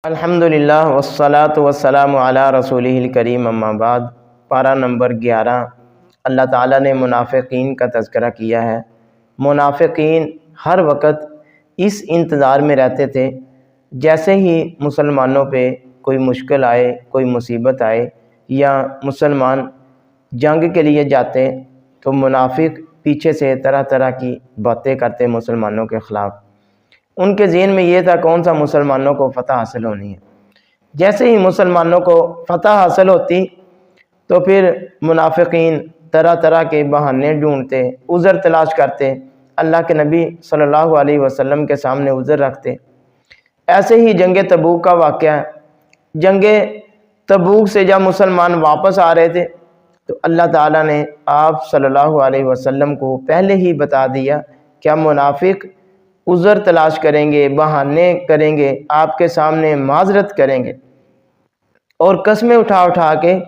الحمدللہ والصلاۃ والسلام علی رسولہ الکریم اما بعد۔ پارہ نمبر 11 اللہ تعالیٰ نے منافقین کا تذکرہ کیا ہے۔ منافقین ہر وقت اس انتظار میں رہتے تھے جیسے ہی مسلمانوں پہ کوئی مشکل آئے، کوئی مصیبت آئے یا مسلمان جنگ کے لیے جاتے تو منافق پیچھے سے طرح طرح کی باتیں کرتے مسلمانوں کے خلاف۔ ان کے ذہن میں یہ تھا کون سا مسلمانوں کو فتح حاصل ہونی ہے۔ جیسے ہی مسلمانوں کو فتح حاصل ہوتی تو پھر منافقین طرح طرح کے بہانے ڈھونڈتے، عذر تلاش کرتے، اللہ کے نبی صلی اللہ علیہ وسلم کے سامنے عذر رکھتے۔ ایسے ہی جنگ تبوک کا واقعہ ہے۔ جنگ تبوک سے جب مسلمان واپس آ رہے تھے تو اللہ تعالیٰ نے آپ صلی اللہ علیہ وسلم کو پہلے ہی بتا دیا کہ منافق عذر تلاش کریں گے، بہانے کریں گے، آپ کے سامنے معذرت کریں گے اور قسمیں اٹھا اٹھا کے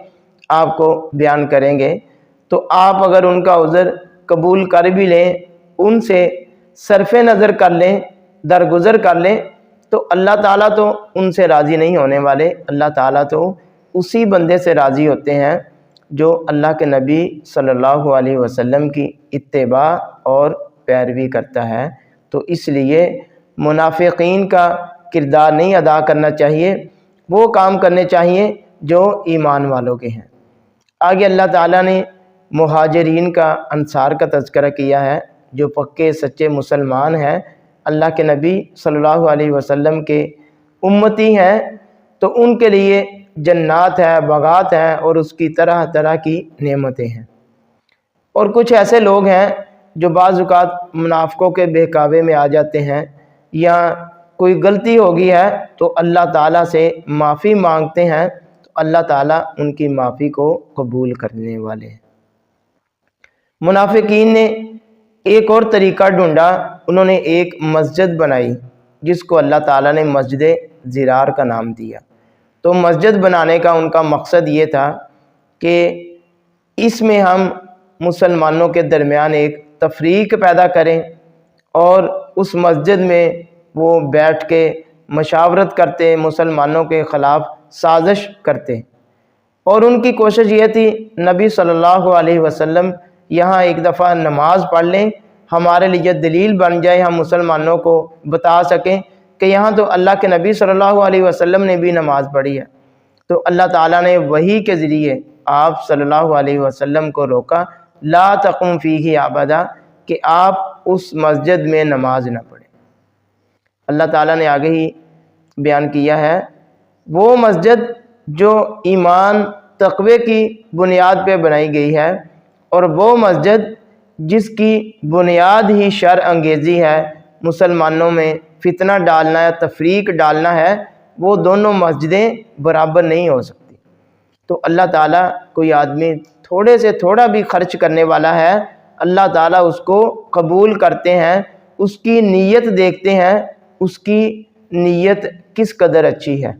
آپ کو بیان کریں گے۔ تو آپ اگر ان کا عذر قبول کر بھی لیں، ان سے صرف نظر کر لیں، درگزر کر لیں، تو اللہ تعالیٰ تو ان سے راضی نہیں ہونے والے۔ اللہ تعالیٰ تو اسی بندے سے راضی ہوتے ہیں جو اللہ کے نبی صلی اللہ علیہ وسلم کی اتباع اور پیروی کرتا ہے۔ تو اس لیے منافقین کا کردار نہیں ادا کرنا چاہیے، وہ کام کرنے چاہیے جو ایمان والوں کے ہیں۔ آگے اللہ تعالیٰ نے مہاجرین کا، انصار کا تذکرہ کیا ہے جو پکے سچے مسلمان ہیں، اللہ کے نبی صلی اللہ علیہ وسلم کے امتی ہیں، تو ان کے لیے جنات ہیں، باغات ہیں اور اس کی طرح طرح کی نعمتیں ہیں۔ اور کچھ ایسے لوگ ہیں جو بعض اوقات منافقوں کے بہکاوے میں آ جاتے ہیں یا کوئی غلطی ہو گئی ہے تو اللہ تعالیٰ سے معافی مانگتے ہیں، تو اللہ تعالیٰ ان کی معافی کو قبول کرنے والے ہیں۔ منافقین نے ایک اور طریقہ ڈھونڈا، انہوں نے ایک مسجد بنائی جس کو اللہ تعالیٰ نے مسجد ضرار کا نام دیا۔ تو مسجد بنانے کا ان کا مقصد یہ تھا کہ اس میں ہم مسلمانوں کے درمیان ایک تفریق پیدا کریں اور اس مسجد میں وہ بیٹھ کے مشاورت کرتے، مسلمانوں کے خلاف سازش کرتے۔ اور ان کی کوشش یہ تھی نبی صلی اللہ علیہ وسلم یہاں ایک دفعہ نماز پڑھ لیں، ہمارے لیے دلیل بن جائے، ہم مسلمانوں کو بتا سکیں کہ یہاں تو اللہ کے نبی صلی اللہ علیہ وسلم نے بھی نماز پڑھی ہے۔ تو اللہ تعالیٰ نے وحی کے ذریعے آپ صلی اللہ علیہ وسلم کو روکا، لا تقم فیہ ابدا، کہ آپ اس مسجد میں نماز نہ پڑھیں۔ اللہ تعالیٰ نے آگے ہی بیان کیا ہے وہ مسجد جو ایمان تقوی کی بنیاد پہ بنائی گئی ہے اور وہ مسجد جس کی بنیاد ہی شر انگیزی ہے، مسلمانوں میں فتنہ ڈالنا ہے، تفریق ڈالنا ہے، وہ دونوں مسجدیں برابر نہیں ہو سکتی۔ تو اللہ تعالیٰ کوئی آدمی تھوڑے سے تھوڑا بھی خرچ کرنے والا ہے، اللہ تعالیٰ اس کو قبول کرتے ہیں، اس کی نیت دیکھتے ہیں، اس کی نیت کس قدر اچھی ہے۔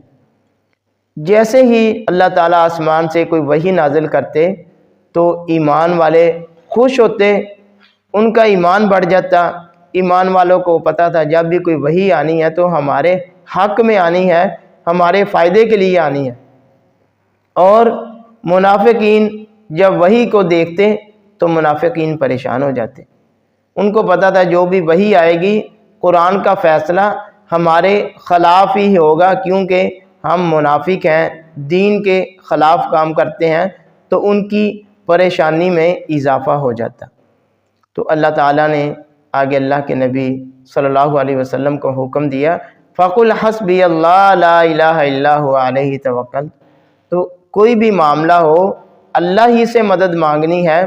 جیسے ہی اللہ تعالیٰ آسمان سے کوئی وحی نازل کرتے تو ایمان والے خوش ہوتے، ان کا ایمان بڑھ جاتا۔ ایمان والوں کو پتہ تھا جب بھی کوئی وحی آنی ہے تو ہمارے حق میں آنی ہے، ہمارے فائدے کے لیے آنی ہے۔ اور منافقین جب وحی کو دیکھتے تو منافقین پریشان ہو جاتے۔ ان کو پتہ تھا جو بھی وحی آئے گی قرآن کا فیصلہ ہمارے خلاف ہی ہوگا، کیونکہ ہم منافق ہیں، دین کے خلاف کام کرتے ہیں، تو ان کی پریشانی میں اضافہ ہو جاتا۔ تو اللہ تعالیٰ نے آگے اللہ کے نبی صلی اللہ علیہ وسلم کو حکم دیا، فَقُلْ حَسْبِيَ اللَّهُ لَا إِلَٰهَ إِلَّا هُوَ عَلَيْهِ تَوَكَّلْتُ۔ تو کوئی بھی معاملہ ہو اللہ ہی سے مدد مانگنی ہے،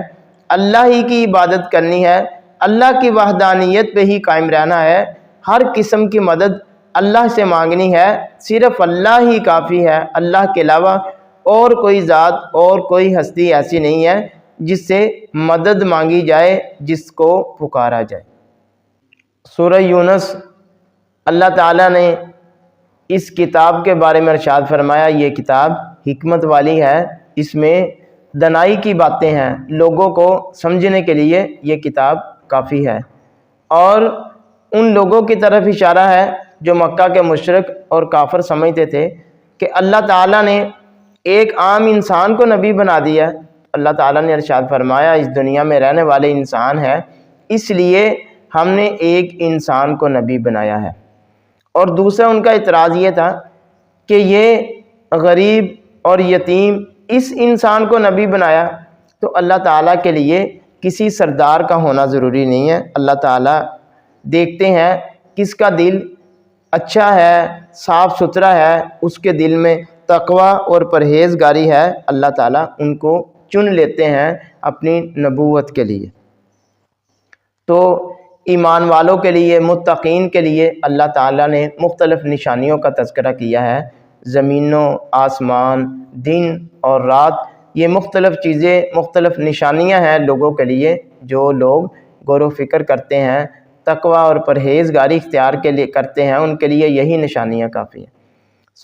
اللہ ہی کی عبادت کرنی ہے، اللہ کی وحدانیت پہ ہی قائم رہنا ہے، ہر قسم کی مدد اللہ سے مانگنی ہے، صرف اللہ ہی کافی ہے، اللہ کے علاوہ اور کوئی ذات اور کوئی ہستی ایسی نہیں ہے جس سے مدد مانگی جائے، جس کو پکارا جائے۔ سورہ یونس اللہ تعالیٰ نے اس کتاب کے بارے میں ارشاد فرمایا یہ کتاب حکمت والی ہے، اس میں دنائی کی باتیں ہیں، لوگوں کو سمجھنے کے لیے یہ کتاب کافی ہے۔ اور ان لوگوں کی طرف اشارہ ہے جو مکہ کے مشرک اور کافر سمجھتے تھے کہ اللہ تعالیٰ نے ایک عام انسان کو نبی بنا دیا۔ اللہ تعالیٰ نے ارشاد فرمایا اس دنیا میں رہنے والے انسان ہے، اس لیے ہم نے ایک انسان کو نبی بنایا ہے۔ اور دوسرا ان کا اعتراض یہ تھا کہ یہ غریب اور یتیم اس انسان کو نبی بنایا، تو اللہ تعالیٰ کے لیے کسی سردار کا ہونا ضروری نہیں ہے۔ اللہ تعالیٰ دیکھتے ہیں کس کا دل اچھا ہے، صاف ستھرا ہے، اس کے دل میں تقوی اور پرہیزگاری ہے، اللہ تعالیٰ ان کو چن لیتے ہیں اپنی نبوت کے لیے۔ تو ایمان والوں کے لیے، متقین کے لیے اللہ تعالیٰ نے مختلف نشانیوں کا تذکرہ کیا ہے۔ زمین و آسمان، دن اور رات، یہ مختلف چیزیں، مختلف نشانیاں ہیں لوگوں کے لیے جو لوگ غور و فکر کرتے ہیں، تقوی اور پرہیزگاری اختیار کے لیے کرتے ہیں، ان کے لیے یہی نشانیاں کافی ہیں۔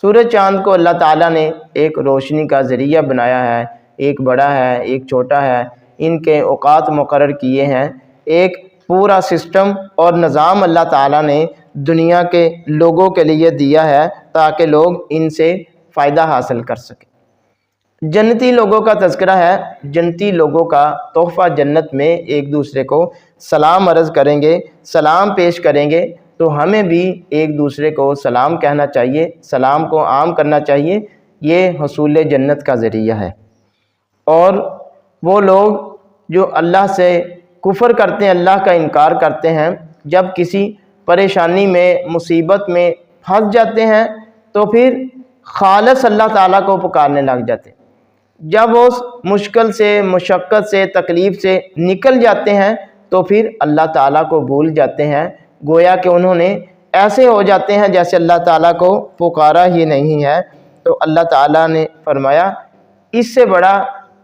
سورج چاند کو اللہ تعالیٰ نے ایک روشنی کا ذریعہ بنایا ہے، ایک بڑا ہے ایک چھوٹا ہے، ان کے اوقات مقرر کیے ہیں۔ ایک پورا سسٹم اور نظام اللہ تعالیٰ نے دنیا کے لوگوں کے لیے دیا ہے تاکہ لوگ ان سے فائدہ حاصل کر سکیں۔ جنتی لوگوں کا تذکرہ ہے۔ جنتی لوگوں کا تحفہ جنت میں ایک دوسرے کو سلام عرض کریں گے، سلام پیش کریں گے، تو ہمیں بھی ایک دوسرے کو سلام کہنا چاہیے، سلام کو عام کرنا چاہیے۔ یہ حصول جنت کا ذریعہ ہے۔ اور وہ لوگ جو اللہ سے کفر کرتے ہیں، اللہ کا انکار کرتے ہیں، جب کسی پریشانی میں، مصیبت میں پھنس جاتے ہیں تو پھر خالص اللہ تعالیٰ کو پکارنے لگ جاتے ہیں۔ جب اس مشکل سے، مشقت سے، تکلیف سے نکل جاتے ہیں تو پھر اللہ تعالیٰ کو بھول جاتے ہیں، گویا کہ انہوں نے ایسے ہو جاتے ہیں جیسے اللہ تعالیٰ کو پکارا ہی نہیں ہے۔ تو اللہ تعالیٰ نے فرمایا اس سے بڑا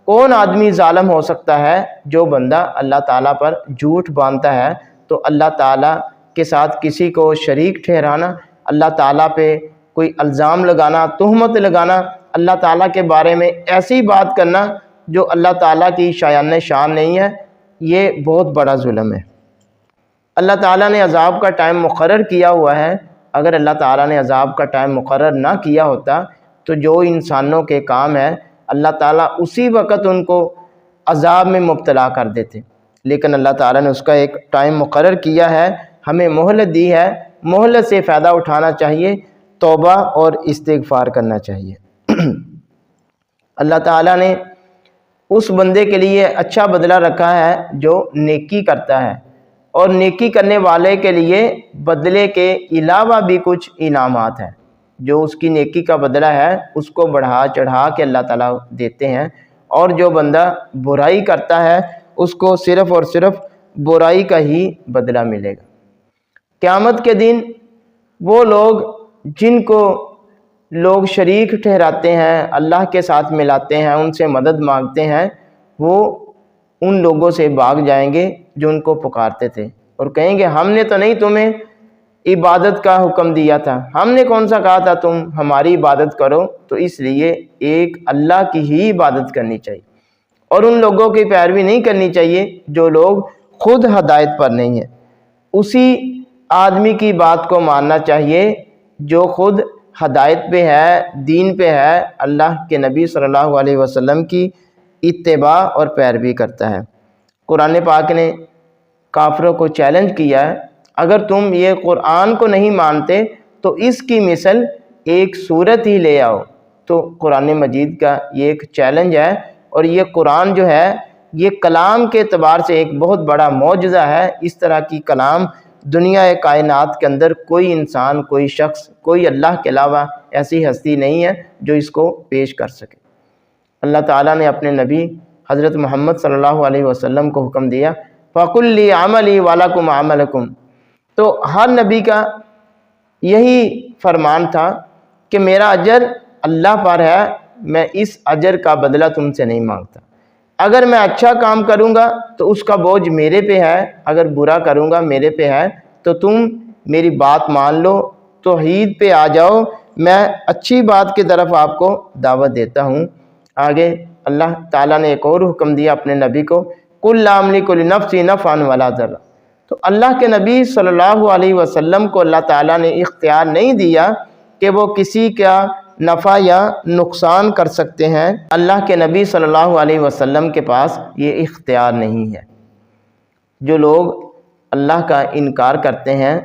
کون آدمی ظالم ہو سکتا ہے جو بندہ اللہ تعالیٰ پر جھوٹ باندھتا ہے۔ تو اللہ تعالیٰ کے ساتھ کسی کو شریک ٹھہرانا، اللہ تعالیٰ پہ کوئی الزام لگانا، تہمت لگانا، اللہ تعالیٰ کے بارے میں ایسی بات کرنا جو اللہ تعالیٰ کی شایان شان نہیں ہے، یہ بہت بڑا ظلم ہے۔ اللہ تعالیٰ نے عذاب کا ٹائم مقرر کیا ہوا ہے۔ اگر اللہ تعالیٰ نے عذاب کا ٹائم مقرر نہ کیا ہوتا تو جو انسانوں کے کام ہے اللہ تعالیٰ اسی وقت ان کو عذاب میں مبتلا کر دیتے، لیکن اللہ تعالیٰ نے اس کا ایک ٹائم مقرر کیا ہے، ہمیں مہلت دی ہے، مہلت سے فائدہ اٹھانا چاہیے، توبہ اور استغفار کرنا چاہیے۔ اللہ تعالیٰ نے اس بندے کے لیے اچھا بدلہ رکھا ہے جو نیکی کرتا ہے، اور نیکی کرنے والے کے لیے بدلے کے علاوہ بھی کچھ انعامات ہیں۔ جو اس کی نیکی کا بدلہ ہے اس کو بڑھا چڑھا کے اللہ تعالیٰ دیتے ہیں، اور جو بندہ برائی کرتا ہے اس کو صرف اور صرف برائی کا ہی بدلہ ملے گا۔ قیامت کے دن وہ لوگ جن کو لوگ شریک ٹھہراتے ہیں، اللہ کے ساتھ ملاتے ہیں، ان سے مدد مانگتے ہیں، وہ ان لوگوں سے بھاگ جائیں گے جو ان کو پکارتے تھے، اور کہیں گے ہم نے تو نہیں تمہیں عبادت کا حکم دیا تھا، ہم نے کون سا کہا تھا تم ہماری عبادت کرو۔ تو اس لیے ایک اللہ کی ہی عبادت کرنی چاہیے، اور ان لوگوں کی پیروی نہیں کرنی چاہیے جو لوگ خود ہدایت پر نہیں ہیں۔ اسی آدمی کی بات کو ماننا چاہیے جو خود ہدایت پہ ہے، دین پہ ہے، اللہ کے نبی صلی اللہ علیہ وسلم کی اتباع اور پیروی کرتا ہے۔ قرآن پاک نے کافروں کو چیلنج کیا ہے، اگر تم یہ قرآن کو نہیں مانتے تو اس کی مثل ایک صورت ہی لے آؤ۔ تو قرآن مجید کا یہ ایک چیلنج ہے، اور یہ قرآن جو ہے یہ کلام کے اعتبار سے ایک بہت بڑا معجزہ ہے۔ اس طرح کی کلام دنیا کائنات کے اندر کوئی انسان، کوئی شخص، کوئی اللہ کے علاوہ ایسی ہستی نہیں ہے جو اس کو پیش کر سکے۔ اللہ تعالیٰ نے اپنے نبی حضرت محمد صلی اللہ علیہ وسلم کو حکم دیا فَقُلْ لِي عَمَلِي وَلَكُمْ عَمَلُكُمْ۔ تو ہر نبی کا یہی فرمان تھا کہ میرا اجر اللہ پر ہے، میں اس اجر کا بدلہ تم سے نہیں مانگتا۔ اگر میں اچھا کام کروں گا تو اس کا بوجھ میرے پہ ہے، اگر برا کروں گا میرے پہ ہے، تو تم میری بات مان لو، توحید پہ آ جاؤ، میں اچھی بات کی طرف آپ کو دعوت دیتا ہوں۔ آگے اللہ تعالیٰ نے ایک اور حکم دیا اپنے نبی کو، قُلْ لَا أَمْلِكُ لِنَفْسِي نَفْعًا وَلَا ضَرًّا۔ تو تو اللہ کے نبی صلی اللہ علیہ وسلم کو اللہ تعالیٰ نے اختیار نہیں دیا کہ وہ کسی کا نفع یا نقصان کر سکتے ہیں۔ اللہ کے نبی صلی اللہ علیہ وسلم کے پاس یہ اختیار نہیں ہے۔ جو لوگ اللہ کا انکار کرتے ہیں،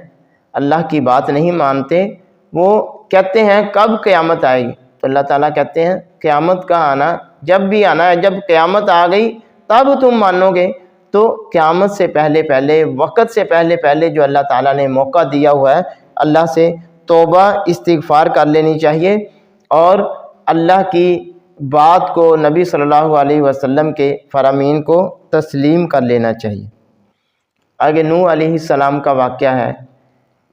اللہ کی بات نہیں مانتے، وہ کہتے ہیں کب قیامت آئے گی؟ تو اللہ تعالیٰ کہتے ہیں قیامت کا آنا جب بھی آنا ہے، جب قیامت آ گئی تب تم مانو گے۔ تو قیامت سے پہلے وقت سے پہلے جو اللہ تعالیٰ نے موقع دیا ہوا ہے، اللہ سے توبہ استغفار کر لینی چاہیے اور اللہ کی بات کو، نبی صلی اللہ علیہ وسلم کے فرامین کو تسلیم کر لینا چاہیے۔ آگے نوح علیہ السلام کا واقعہ ہے،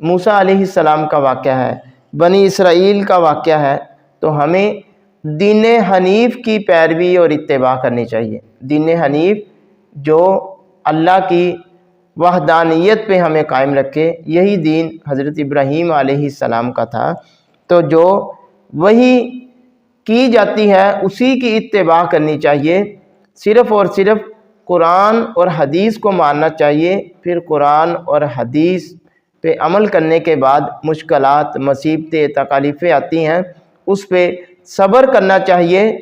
موسیٰ علیہ السلام کا واقعہ ہے، بنی اسرائیل کا واقعہ ہے۔ تو ہمیں دین حنیف کی پیروی اور اتباع کرنی چاہیے۔ دین حنیف جو اللہ کی وحدانیت پہ ہمیں قائم رکھے، یہی دین حضرت ابراہیم علیہ السلام کا تھا۔ تو جو وہی کی جاتی ہے اسی کی اتباع کرنی چاہیے، صرف اور صرف قرآن اور حدیث کو ماننا چاہیے۔ پھر قرآن اور حدیث پہ عمل کرنے کے بعد مشکلات، مصیبتیں، تکالیفیں آتی ہیں، اس پہ صبر کرنا چاہیے۔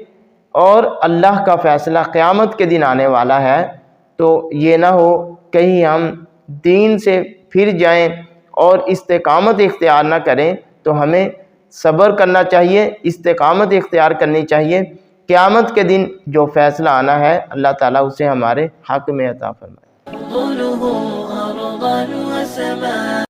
اور اللہ کا فیصلہ قیامت کے دن آنے والا ہے، تو یہ نہ ہو کہیں ہم دین سے پھر جائیں اور استقامت اختیار نہ کریں۔ تو ہمیں صبر کرنا چاہیے، استقامت اختیار کرنی چاہیے۔ قیامت کے دن جو فیصلہ آنا ہے، اللہ تعالیٰ اسے ہمارے حق میں عطا فرمائے۔